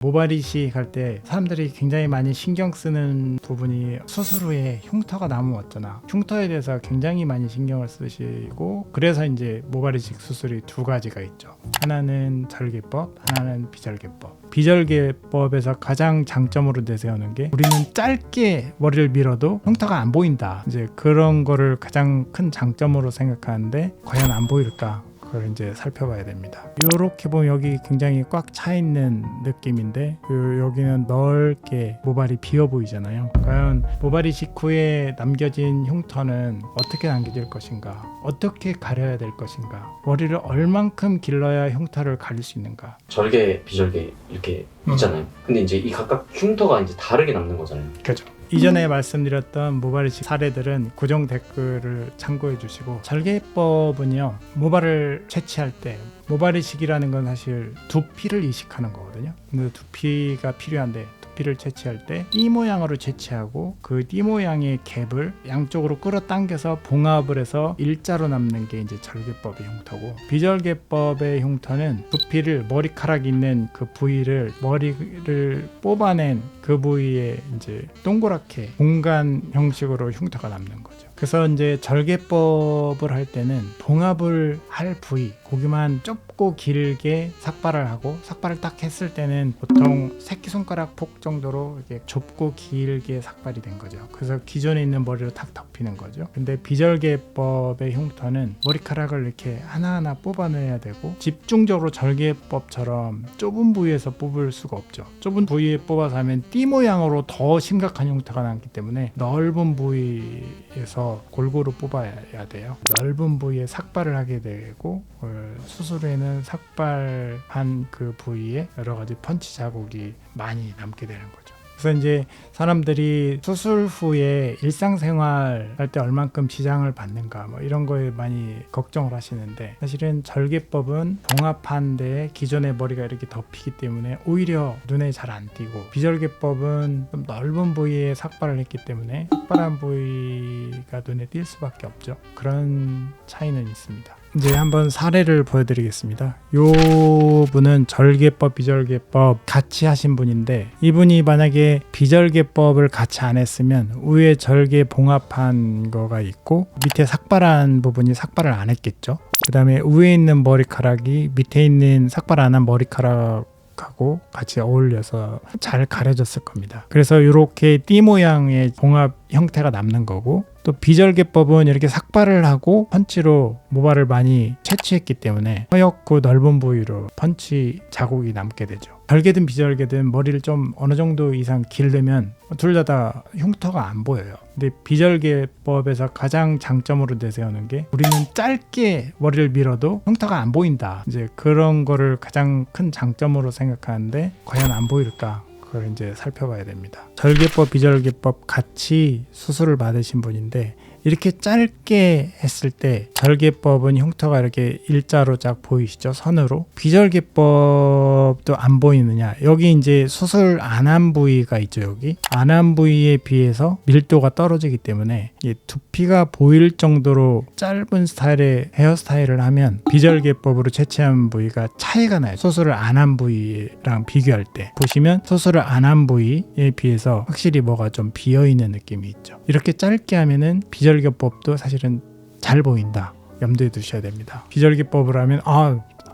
모발 이식할 때 사람들이 굉장히 많이 신경 쓰는 부분이 수술 후에 흉터가 나면 어쩌나, 흉터에 대해서 굉장히 많이 신경을 쓰시고, 그래서 이제 모발 이식 수술이 두 가지가 있죠. 하나는 절개법, 하나는 비절개법. 비절개법에서 가장 장점으로 내세우는 게, 우리는 짧게 머리를 밀어도 흉터가 안 보인다, 이제 그런 거를 가장 큰 장점으로 생각하는데, 과연 안 보일까? 그걸 이제 살펴봐야 됩니다. 이렇게 보면 여기 굉장히 꽉 차 있는 느낌인데, 여기는 넓게 모발이 비어 보이잖아요. 과연 모발 이식 후에 남겨진 흉터는 어떻게 남겨질 것인가, 어떻게 가려야 될 것인가, 머리를 얼만큼 길러야 흉터를 가릴 수 있는가. 절개, 비절개 이렇게 있잖아요. 근데 이제 이 각각 흉터가 이제 다르게 남는 거잖아요. 그렇죠. 이전에 말씀드렸던 모발 이식 사례들은 고정 댓글을 참고해 주시고, 절개법은요, 모발을 채취할 때, 모발 이식이라는 건 사실 두피를 이식하는 거거든요. 근데 두피가 필요한데, 두피를 채취할 때 띠 모양으로 채취하고, 그 띠 모양의 갭을 양쪽으로 끌어당겨서 봉합을 해서 일자로 남는 게 이제 절개법의 흉터고, 비절개법의 흉터는 두피를, 머리카락 있는 그 부위를, 머리를 뽑아낸 그 부위에 이제 동그랗게 공간 형식으로 흉터가 남는 거죠. 그래서 이제 절개법을 할 때는 봉합을 할 부위, 거기만 좁고 길게 삭발을 하고, 삭발을 딱 했을 때는 보통 새끼손가락 폭 정도로 이렇게 좁고 길게 삭발이 된 거죠. 그래서 기존에 있는 머리로 탁 덮이는 거죠. 근데 비절개법의 흉터는 머리카락을 이렇게 하나하나 뽑아내야 되고, 집중적으로 절개법처럼 좁은 부위에서 뽑을 수가 없죠. 좁은 부위에 뽑아서 하면 띠 모양으로 더 심각한 흉터가 남기 때문에 넓은 부위에서 골고루 뽑아야 돼요. 넓은 부위에 삭발을 하게 되고, 수술 후에는 삭발한 그 부위에 여러 가지 펀치 자국이 많이 남게 되는 거죠. 그래서 이제 사람들이 수술 후에 일상생활 할 때 얼만큼 지장을 받는가, 뭐 이런 거에 많이 걱정을 하시는데, 사실은 절개법은 봉합한 데에 기존의 머리가 이렇게 덮이기 때문에 오히려 눈에 잘 안 띄고, 비절개법은 좀 넓은 부위에 삭발을 했기 때문에 삭발한 부위가 눈에 띌 수밖에 없죠. 그런 차이는 있습니다. 이제 한번 사례를 보여드리겠습니다. 요 분은 절개법, 비절개법 같이 하신 분인데, 이분이 만약에 비절개법을 같이 안 했으면 위에 절개 봉합한 거가 있고, 밑에 삭발한 부분이 삭발을 안 했겠죠. 그 다음에 위에 있는 머리카락이 밑에 있는 삭발 안 한 머리카락하고 같이 어울려서 잘 가려졌을 겁니다. 그래서 이렇게 띠 모양의 봉합 형태가 남는 거고, 또 비절개법은 이렇게 삭발을 하고 펀치로 모발을 많이 채취했기 때문에 허옇고 넓은 부위로 펀치 자국이 남게 되죠. 절개든 비절개든 머리를 좀 어느 정도 이상 기르면 둘 다 흉터가 안 보여요. 근데 비절개법에서 가장 장점으로 내세우는 게, 우리는 짧게 머리를 밀어도 흉터가 안 보인다, 이제 그런 거를 가장 큰 장점으로 생각하는데, 과연 안 보일까? 그걸 이제 살펴봐야 됩니다. 절개법, 비절개법 같이 수술을 받으신 분인데, 이렇게 짧게 했을 때 절개법은 흉터가 이렇게 일자로 쫙 보이시죠? 선으로. 비절개법도 안 보이느냐? 여기 이제 수술 안 한 부위가 있죠. 여기 안 한 부위에 비해서 밀도가 떨어지기 때문에 이 두피가 보일 정도로 짧은 스타일의 헤어스타일을 하면 비절개법으로 채취한 부위가 차이가 나요. 수술을 안 한 부위랑 비교할 때 보시면, 수술을 안 한 부위에 비해서 확실히 뭐가 좀 비어있는 느낌이 있죠. 이렇게 짧게 하면은 비절개법도 사실은 잘 보인다, 염두에 두셔야 됩니다. 비절개법을 하면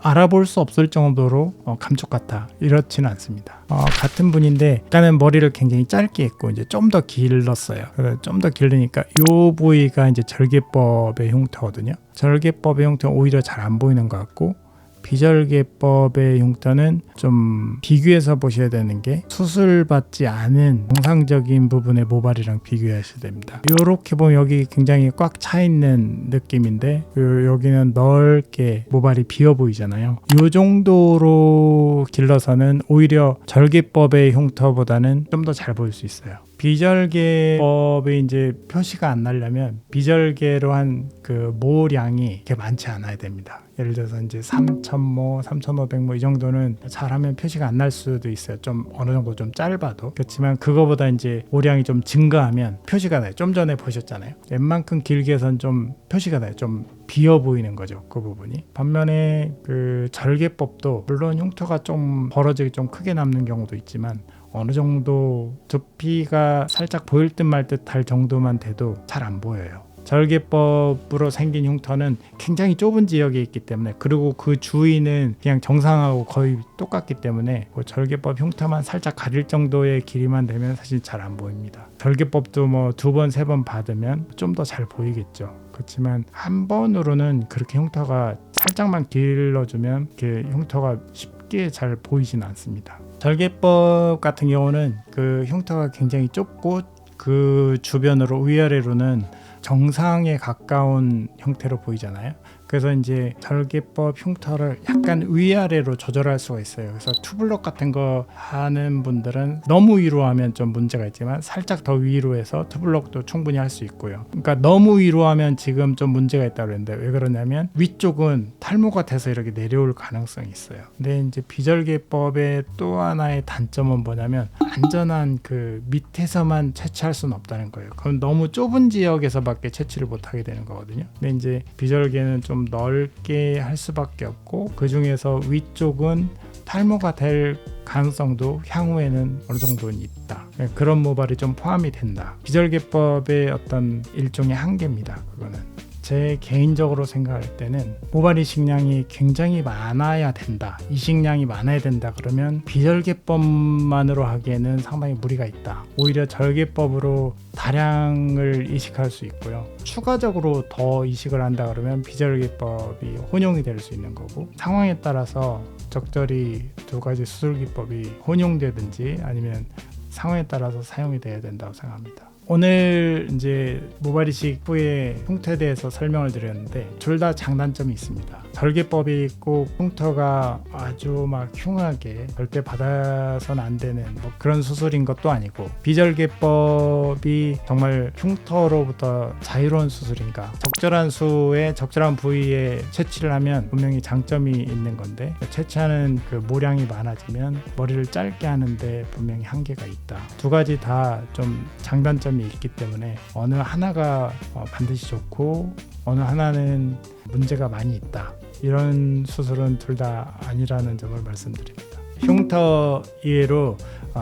알아볼 수 없을 정도로 감쪽 같아, 이렇지는 않습니다. 같은 분인데 약간은 머리를 굉장히 짧게 했고 이제 좀 더 길렀어요. 좀 더 길르니까 이 부위가 이제 절개법의 흉터거든요. 절개법의 흉터는 오히려 잘 안 보이는 것 같고, 비절개법의 흉터는 좀 비교해서 보셔야 되는 게, 수술받지 않은 정상적인 부분의 모발이랑 비교하셔야 됩니다. 이렇게 보면 여기 굉장히 꽉 차 있는 느낌인데, 여기는 넓게 모발이 비어 보이잖아요. 이 정도로 길러서는 오히려 절개법의 흉터보다는 좀 더 잘 보일 수 있어요. 비절개법이 이제 표시가 안 나려면 비절개로 한 그 모량이 이렇게 많지 않아야 됩니다. 예를 들어서 이제 3,000모, 3,500모 이 정도는 잘하면 표시가 안 날 수도 있어요. 좀 어느 정도 좀 짧아도. 그렇지만 그거보다 이제 모량이 좀 증가하면 표시가 나요. 좀 전에 보셨잖아요. 웬만큼 길게 해선 좀 표시가 나요. 좀 비어 보이는 거죠. 그 부분이. 반면에 그 절개법도 물론 흉터가 좀 벌어지게 좀 크게 남는 경우도 있지만 어느 정도 두피가 살짝 보일 듯 말 듯 할 정도만 돼도 잘 안 보여요. 절개법으로 생긴 흉터는 굉장히 좁은 지역에 있기 때문에, 그리고 그 주위는 그냥 정상하고 거의 똑같기 때문에 그 절개법 흉터만 살짝 가릴 정도의 길이만 되면 사실 잘 안 보입니다. 절개법도 뭐 2번, 3번 받으면 좀 더 잘 보이겠죠. 그렇지만 한 번으로는 그렇게 흉터가 살짝만 길러주면 그 흉터가 쉽게 잘 보이진 않습니다. 절개법 같은 경우는 그 흉터가 굉장히 좁고 그 주변으로 위아래로는 정상에 가까운 형태로 보이잖아요. 그래서 이제 절개법 흉터를 약간 위아래로 조절할 수가 있어요. 그래서 투블럭 같은 거 하는 분들은 너무 위로 하면 좀 문제가 있지만 살짝 더 위로 해서 투블럭도 충분히 할 수 있고요. 그러니까 너무 위로 하면 지금 좀 문제가 있다고 그랬는데, 왜 그러냐면 위쪽은 탈모가 돼서 이렇게 내려올 가능성이 있어요. 근데 이제 비절개법의 또 하나의 단점은 뭐냐면 안전한 그 밑에서만 채취할 수는 없다는 거예요. 그건 너무 좁은 지역에서밖에 채취를 못 하게 되는 거거든요. 근데 이제 비절개는 좀 넓게 할 수밖에 없고, 그 중에서 위쪽은 탈모가 될 가능성도 향후에는 어느 정도는 있다. 그런 모발이 좀 포함이 된다. 비절개법의 어떤 일종의 한계입니다. 그거는 제 개인적으로 생각할 때는 모발 이식량이 굉장히 많아야 된다, 이식량이 많아야 된다 그러면 비절개법만으로 하기에는 상당히 무리가 있다. 오히려 절개법으로 다량을 이식할 수 있고요. 추가적으로 더 이식을 한다 그러면 비절개법이 혼용이 될 수 있는 거고, 상황에 따라서 적절히 두 가지 수술 기법이 혼용되든지 아니면 상황에 따라서 사용이 돼야 된다고 생각합니다. 오늘 이제 모발 이식 후의 흉터에 대해서 설명을 드렸는데 둘 다 장단점이 있습니다. 절개법이 꼭 흉터가 아주 막 흉하게 절대 받아서는 안 되는 뭐 그런 수술인 것도 아니고, 비절개법이 정말 흉터로부터 자유로운 수술인가, 적절한 수에 적절한 부위에 채취를 하면 분명히 장점이 있는 건데, 채취하는 그 모량이 많아지면 머리를 짧게 하는데 분명히 한계가 있다. 두 가지 다 좀 장단점이 있기 때문에 어느 하나가 반드시 좋고 어느 하나는 문제가 많이 있다, 이런 수술은 둘 다 아니라는 점을 말씀드립니다. 흉터 이외로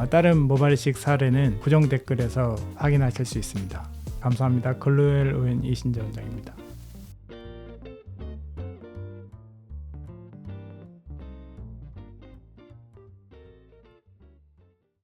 다른 모발 이식 사례는 고정 댓글에서 확인하실 수 있습니다. 감사합니다. 글로엘 오엔 이신재 원장입니다.